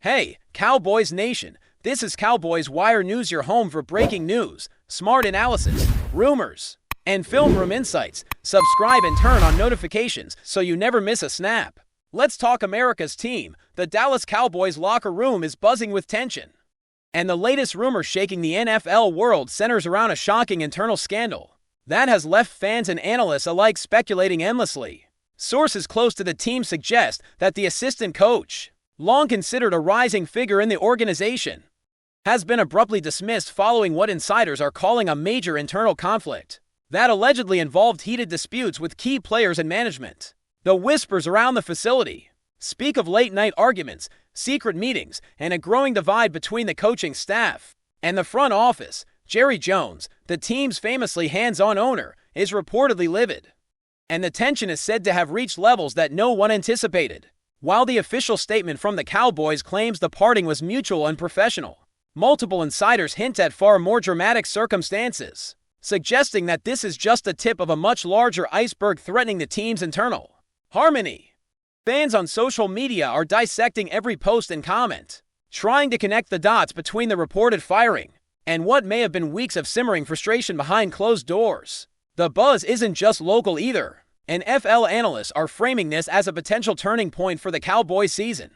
Hey, Cowboys Nation, this is Cowboys Wire News, your home for breaking news, smart analysis, rumors, and film room insights. Subscribe and turn on notifications so you never miss a snap. Let's talk America's team. The Dallas Cowboys locker room is buzzing with tension. And the latest rumor shaking the NFL world centers around a shocking internal scandal that has left fans and analysts alike speculating endlessly. Sources close to the team suggest that the assistant coach, long considered a rising figure in the organization, has been abruptly dismissed following what insiders are calling a major internal conflict that allegedly involved heated disputes with key players and management. The whispers around the facility speak of late-night arguments, secret meetings, and a growing divide between the coaching staff and the front office. Jerry Jones, the team's famously hands-on owner, is reportedly livid, and the tension is said to have reached levels that no one anticipated. While the official statement from the Cowboys claims the parting was mutual and professional, multiple insiders hint at far more dramatic circumstances, suggesting that this is just the tip of a much larger iceberg threatening the team's internal harmony. Fans on social media are dissecting every post and comment, trying to connect the dots between the reported firing and what may have been weeks of simmering frustration behind closed doors. The buzz isn't just local either, and FL analysts are framing this as a potential turning point for the Cowboys season,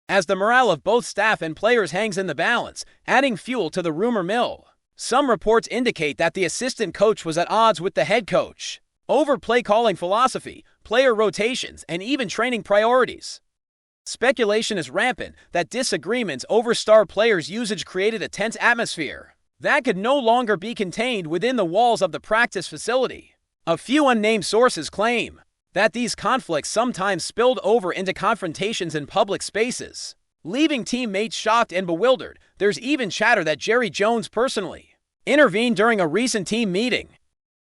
as the morale of both staff and players hangs in the balance, adding fuel to the rumor mill. Some reports indicate that the assistant coach was at odds with the head coach over play calling philosophy, player rotations, and even training priorities. Speculation is rampant that disagreements over star players' usage created a tense atmosphere that could no longer be contained within the walls of the practice facility. A few unnamed sources claim that these conflicts sometimes spilled over into confrontations in public spaces, leaving teammates shocked and bewildered. There's even chatter that Jerry Jones personally intervened during a recent team meeting,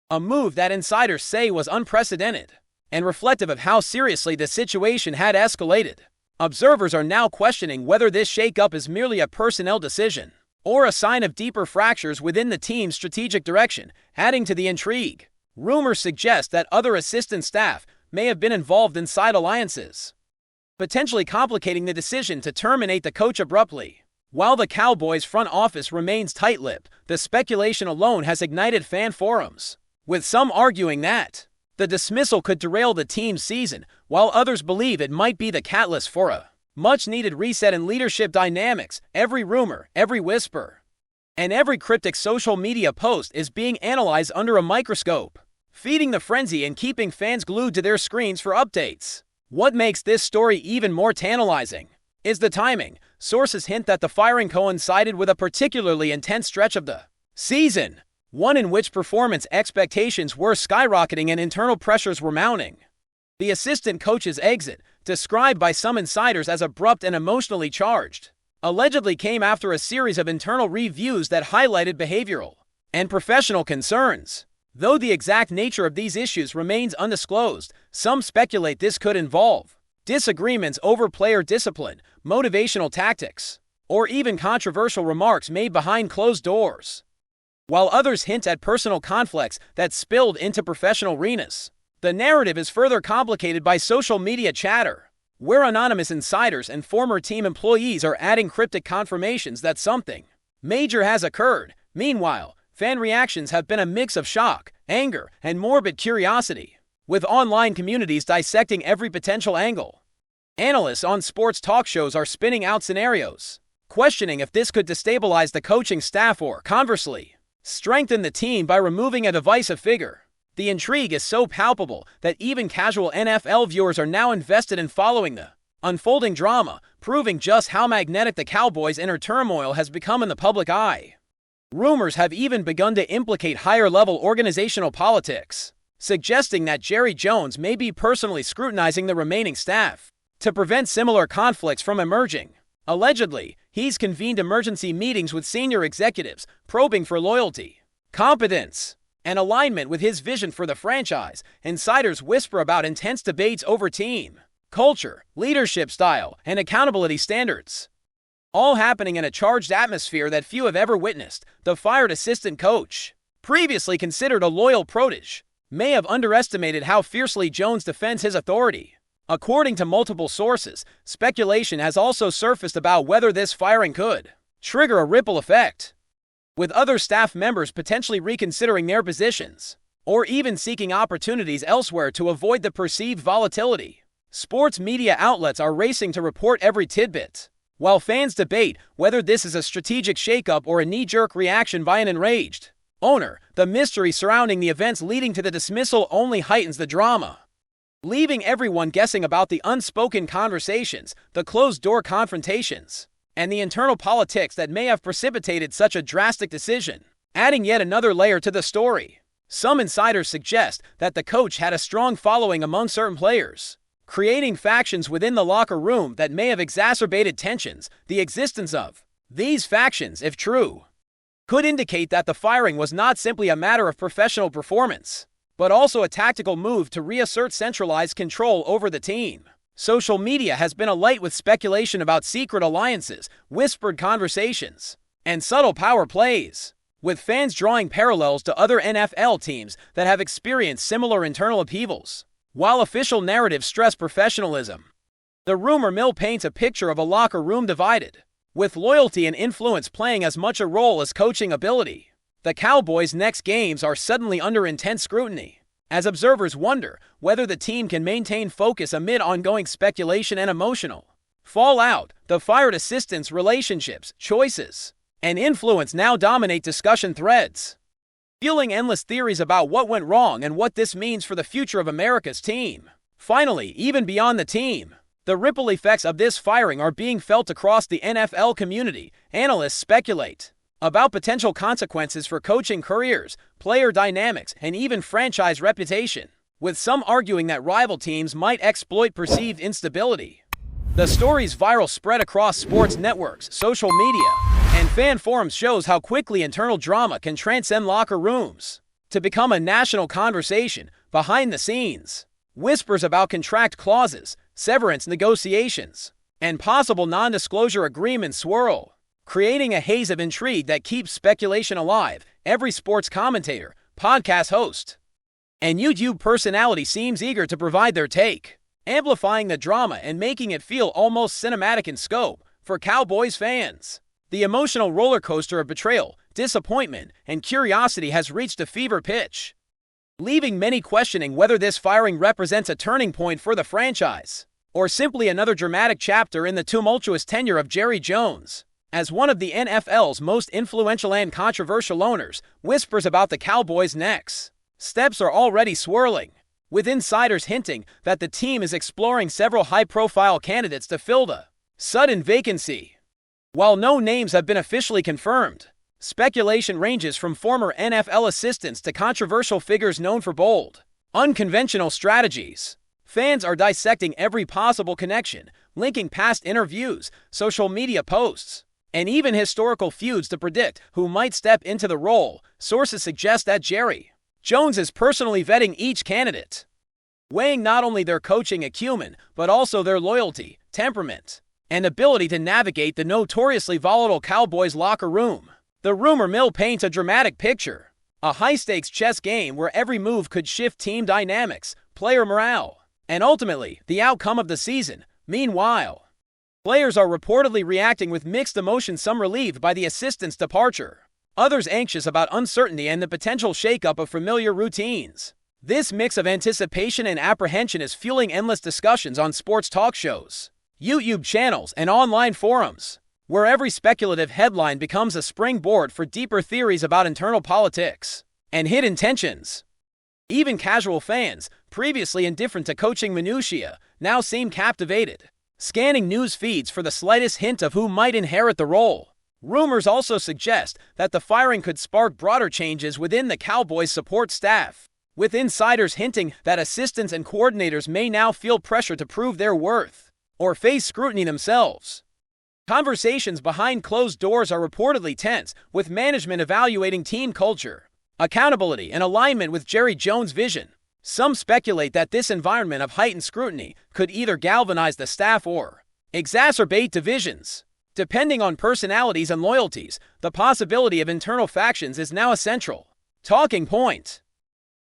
a move that insiders say was unprecedented and reflective of how seriously the situation had escalated. Observers are now questioning whether this shakeup is merely a personnel decision or a sign of deeper fractures within the team's strategic direction, adding to the intrigue. Rumors suggest that other assistant staff may have been involved in side alliances, potentially complicating the decision to terminate the coach abruptly. While the Cowboys front office remains tight-lipped, the speculation alone has ignited fan forums, with some arguing that the dismissal could derail the team's season, while others believe it might be the catalyst for a much-needed reset in leadership dynamics. Every rumor, every whisper, and every cryptic social media post is being analyzed under a microscope, feeding the frenzy and keeping fans glued to their screens for updates. What makes this story even more tantalizing is the timing. Sources hint that the firing coincided with a particularly intense stretch of the season, one in which performance expectations were skyrocketing and internal pressures were mounting. The assistant coach's exit, described by some insiders as abrupt and emotionally charged, allegedly came after a series of internal reviews that highlighted behavioral and professional concerns. Though the exact nature of these issues remains undisclosed, some speculate this could involve disagreements over player discipline, motivational tactics, or even controversial remarks made behind closed doors, while others hint at personal conflicts that spilled into professional arenas. The narrative is further complicated by social media chatter, where anonymous insiders and former team employees are adding cryptic confirmations that something major has occurred. Meanwhile, fan reactions have been a mix of shock, anger, and morbid curiosity, with online communities dissecting every potential angle. Analysts on sports talk shows are spinning out scenarios, questioning if this could destabilize the coaching staff or, conversely, strengthen the team by removing a divisive figure. The intrigue is so palpable that even casual NFL viewers are now invested in following the unfolding drama, proving just how magnetic the Cowboys' inner turmoil has become in the public eye. Rumors have even begun to implicate higher-level organizational politics, suggesting that Jerry Jones may be personally scrutinizing the remaining staff to prevent similar conflicts from emerging. Allegedly, he's convened emergency meetings with senior executives, probing for loyalty, competence, and alignment with his vision for the franchise. Insiders whisper about intense debates over team culture, leadership style, and accountability standards, all happening in a charged atmosphere that few have ever witnessed. The fired assistant coach, previously considered a loyal protege, may have underestimated how fiercely Jones defends his authority, According to multiple sources, speculation has also surfaced about whether this firing could trigger a ripple effect, with other staff members potentially reconsidering their positions, or even seeking opportunities elsewhere to avoid the perceived volatility. Sports media outlets are racing to report every tidbit, while fans debate whether this is a strategic shakeup or a knee-jerk reaction by an enraged owner. The mystery surrounding the events leading to the dismissal only heightens the drama, leaving everyone guessing about the unspoken conversations, the closed-door confrontations, and the internal politics that may have precipitated such a drastic decision. Adding yet another layer to the story, some insiders suggest that the coach had a strong following among certain players, creating factions within the locker room that may have exacerbated tensions. The existence of these factions, if true, could indicate that the firing was not simply a matter of professional performance, but also a tactical move to reassert centralized control over the team. Social media has been alight with speculation about secret alliances, whispered conversations, and subtle power plays, with fans drawing parallels to other NFL teams that have experienced similar internal upheavals. While official narratives stress professionalism, the rumor mill paints a picture of a locker room divided, with loyalty and influence playing as much a role as coaching ability. The Cowboys' next games are suddenly under intense scrutiny, as observers wonder whether the team can maintain focus amid ongoing speculation and emotional fallout. The fired assistants' relationships, choices, and influence now dominate discussion threads, fueling endless theories about what went wrong and what this means for the future of America's team. Finally, even beyond the team, the ripple effects of this firing are being felt across the NFL community. Analysts speculate about potential consequences for coaching careers, player dynamics, and even franchise reputation, with some arguing that rival teams might exploit perceived instability. The story's viral spread across sports networks, social media, and fan forums shows how quickly internal drama can transcend locker rooms to become a national conversation. Behind the scenes, whispers about contract clauses, severance negotiations, and possible non-disclosure agreements swirl, creating a haze of intrigue that keeps speculation alive. Every sports commentator, podcast host, and YouTube personality seems eager to provide their take, amplifying the drama and making it feel almost cinematic in scope. For Cowboys fans, the emotional roller coaster of betrayal, disappointment, and curiosity has reached a fever pitch, leaving many questioning whether this firing represents a turning point for the franchise, or simply another dramatic chapter in the tumultuous tenure of Jerry Jones. As one of the NFL's most influential and controversial owners, whispers about the Cowboys' next steps are already swirling, with insiders hinting that the team is exploring several high-profile candidates to fill the sudden vacancy. While no names have been officially confirmed, speculation ranges from former NFL assistants to controversial figures known for bold, unconventional strategies. Fans are dissecting every possible connection, linking past interviews, social media posts, and even historical feuds to predict who might step into the role. Sources suggest that Jerry Jones is personally vetting each candidate, weighing not only their coaching acumen, but also their loyalty, temperament, and ability to navigate the notoriously volatile Cowboys locker room. The rumor mill paints a dramatic picture, a high-stakes chess game where every move could shift team dynamics, player morale, and ultimately, the outcome of the season. Meanwhile, players are reportedly reacting with mixed emotions, some relieved by the assistant's departure, others anxious about uncertainty and the potential shakeup of familiar routines. This mix of anticipation and apprehension is fueling endless discussions on sports talk shows, YouTube channels, and online forums, where every speculative headline becomes a springboard for deeper theories about internal politics and hidden tensions. Even casual fans, previously indifferent to coaching minutiae, now seem captivated, scanning news feeds for the slightest hint of who might inherit the role. Rumors also suggest that the firing could spark broader changes within the Cowboys' support staff, with insiders hinting that assistants and coordinators may now feel pressure to prove their worth or face scrutiny themselves. Conversations behind closed doors are reportedly tense, with management evaluating team culture, accountability, and alignment with Jerry Jones' vision. Some speculate that this environment of heightened scrutiny could either galvanize the staff or exacerbate divisions. Depending on personalities and loyalties, the possibility of internal factions is now a central talking point.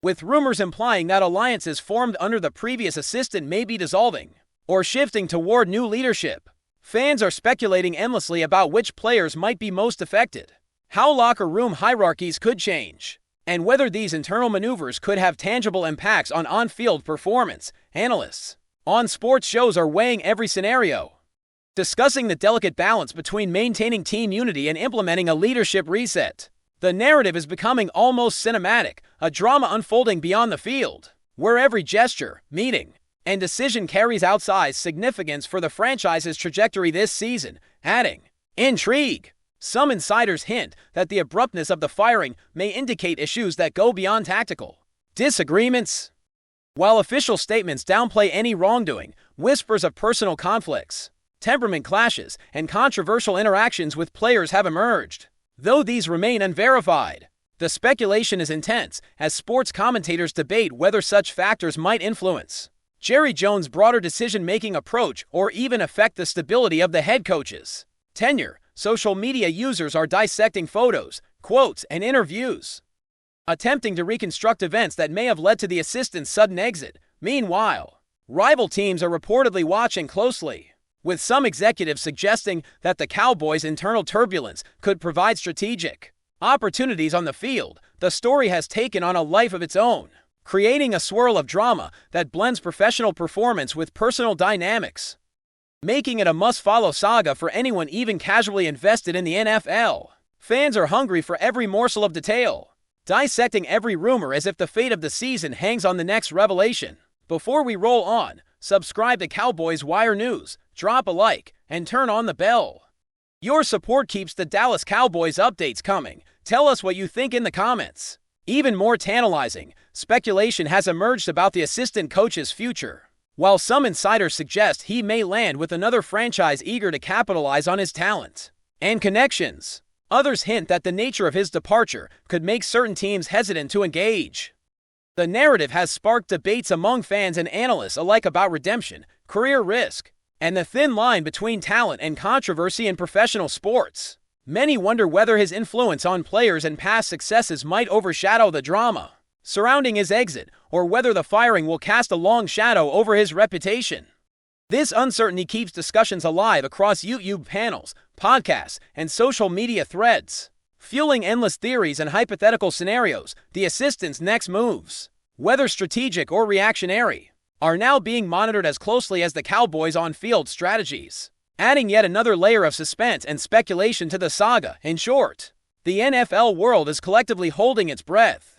with rumors implying that alliances formed under the previous assistant may be dissolving or shifting toward new leadership. Fans are speculating endlessly about which players might be most affected, how locker room hierarchies could change, and whether these internal maneuvers could have tangible impacts on on-field performance. Analysts on sports shows are weighing every scenario, discussing the delicate balance between maintaining team unity and implementing a leadership reset. The narrative is becoming almost cinematic, a drama unfolding beyond the field, where every gesture, meeting, and decision carries outsized significance for the franchise's trajectory this season, adding intrigue. Some insiders hint that the abruptness of the firing may indicate issues that go beyond tactical disagreements, while official statements downplay any wrongdoing. Whispers of personal conflicts, temperament clashes, and controversial interactions with players have emerged. Though these remain unverified, the speculation is intense as sports commentators debate whether such factors might influence Jerry Jones' broader decision-making approach or even affect the stability of the head coach's tenure. Social media users are dissecting photos, quotes, and interviews, attempting to reconstruct events that may have led to the assistant's sudden exit. Meanwhile, rival teams are reportedly watching closely, with some executives suggesting that the Cowboys' internal turbulence could provide strategic opportunities on the field. The story has taken on a life of its own, creating a swirl of drama that blends professional performance with personal dynamics, making it a must-follow saga for anyone even casually invested in the NFL. Fans are hungry for every morsel of detail, dissecting every rumor as if the fate of the season hangs on the next revelation. Before we roll on, subscribe to Cowboys Wire News, drop a like, and turn on the bell. Your support keeps the Dallas Cowboys updates coming. Tell us what you think in the comments. Even more tantalizing, speculation has emerged about the assistant coach's future. While some insiders suggest he may land with another franchise eager to capitalize on his talent and connections, others hint that the nature of his departure could make certain teams hesitant to engage. The narrative has sparked debates among fans and analysts alike about redemption, career risk, and the thin line between talent and controversy in professional sports. Many wonder whether his influence on players and past successes might overshadow the drama surrounding his exit, or whether the firing will cast a long shadow over his reputation. This uncertainty keeps discussions alive across YouTube panels, podcasts, and social media threads, fueling endless theories and hypothetical scenarios. The assistant's next moves, whether strategic or reactionary, are now being monitored as closely as the Cowboys' on-field strategies, adding yet another layer of suspense and speculation to the saga. In short, the NFL world is collectively holding its breath,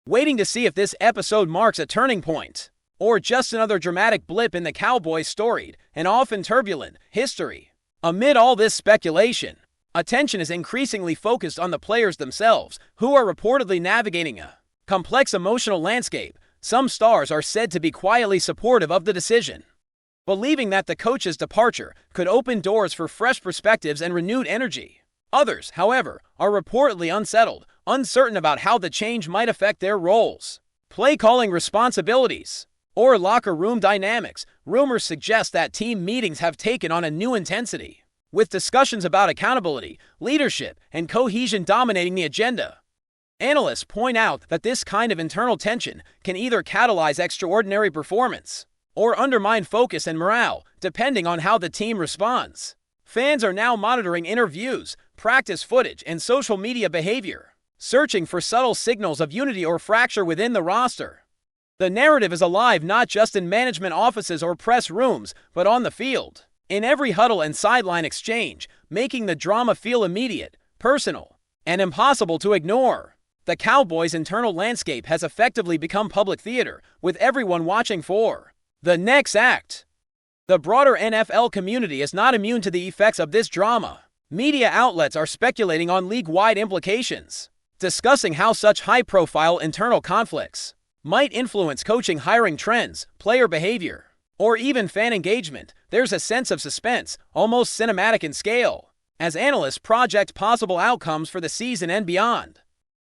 waiting to see if this episode marks a turning point, or just another dramatic blip in the Cowboys' storied and often turbulent history. Amid all this speculation, attention is increasingly focused on the players themselves, who are reportedly navigating a complex emotional landscape. Some stars are said to be quietly supportive of the decision, believing that the coach's departure could open doors for fresh perspectives and renewed energy. Others, however, are reportedly unsettled, uncertain about how the change might affect their roles, play calling responsibilities, or locker room dynamics. Rumors suggest that team meetings have taken on a new intensity, with discussions about accountability, leadership, and cohesion dominating the agenda. Analysts point out that this kind of internal tension can either catalyze extraordinary performance or undermine focus and morale, depending on how the team responds. Fans are now monitoring interviews, practice footage, and social media behavior, searching for subtle signals of unity or fracture within the roster. The narrative is alive not just in management offices or press rooms, but on the field, in every huddle and sideline exchange, making the drama feel immediate, personal, and impossible to ignore. The Cowboys' internal landscape has effectively become public theater, with everyone watching for the next act. The broader NFL community is not immune to the effects of this drama. Media outlets are speculating on league-wide implications, discussing how such high-profile internal conflicts might influence coaching hiring trends, player behavior, or even fan engagement. There's a sense of suspense, almost cinematic in scale, as analysts project possible outcomes for the season and beyond.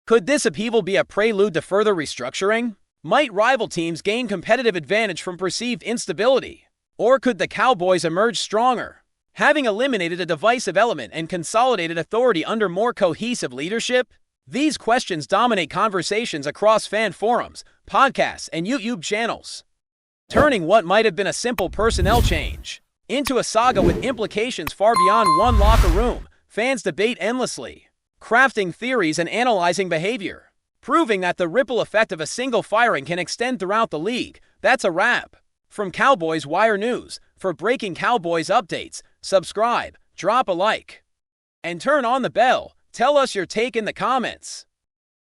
Could this upheaval be a prelude to further restructuring? Might rival teams gain competitive advantage from perceived instability? Or could the Cowboys emerge stronger, having eliminated a divisive element and consolidated authority under more cohesive leadership? These questions dominate conversations across fan forums, podcasts, and YouTube channels, turning what might have been a simple personnel change into a saga with implications far beyond one locker room. Fans debate endlessly, crafting theories and analyzing behavior, proving that the ripple effect of a single firing can extend throughout the league. That's a wrap. From Cowboys Wire News, for breaking Cowboys updates, subscribe, drop a like, and turn on the bell. Tell us your take in the comments.